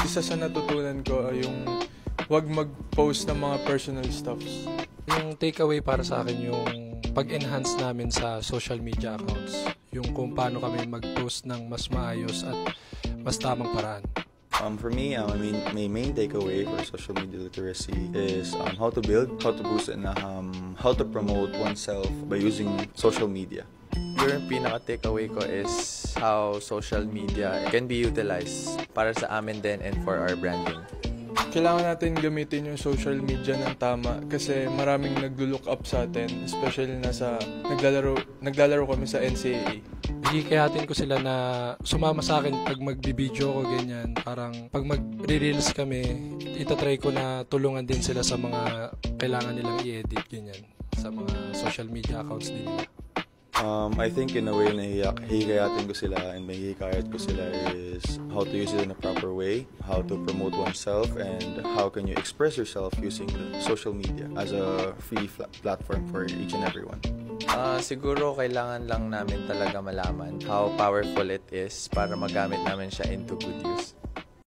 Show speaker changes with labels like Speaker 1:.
Speaker 1: isa sa natutunan ko ay yung huwag mag-post ng mga personal stuffs.
Speaker 2: Yung takeaway para sa akin yung pag-enhance namin sa social media accounts. Yung kung paano kami mag-post ng mas maayos at mas tamang paraan.
Speaker 3: For me, my main takeaway for social media literacy is how to build, how to boost, and how to promote oneself by using social media.
Speaker 4: Yung pinaka-takeaway ko is how social media can be utilized para sa amin din and for our branding.
Speaker 1: Kailangan natin gamitin yung social media ng tama kasi maraming naglo-look up sa atin, especially na sa naglalaro kami sa NCAA.
Speaker 2: Hihikayatin ko sila na sumama sa akin pag magbibideo ko ganyan. Parang pag mag-reels kami, itatry ko na tulungan din sila sa mga kailangan nilang i-edit ganyan sa mga social media accounts din nila.
Speaker 3: I think in a way na hihikayatin ko sila and may hihikayat ko sila is how to use it in a proper way, how to promote oneself, and how can you express yourself using social media as a free platform for each and everyone.
Speaker 4: Siguro kailangan lang namin talaga malaman how powerful it is para magamit namin siya into good use.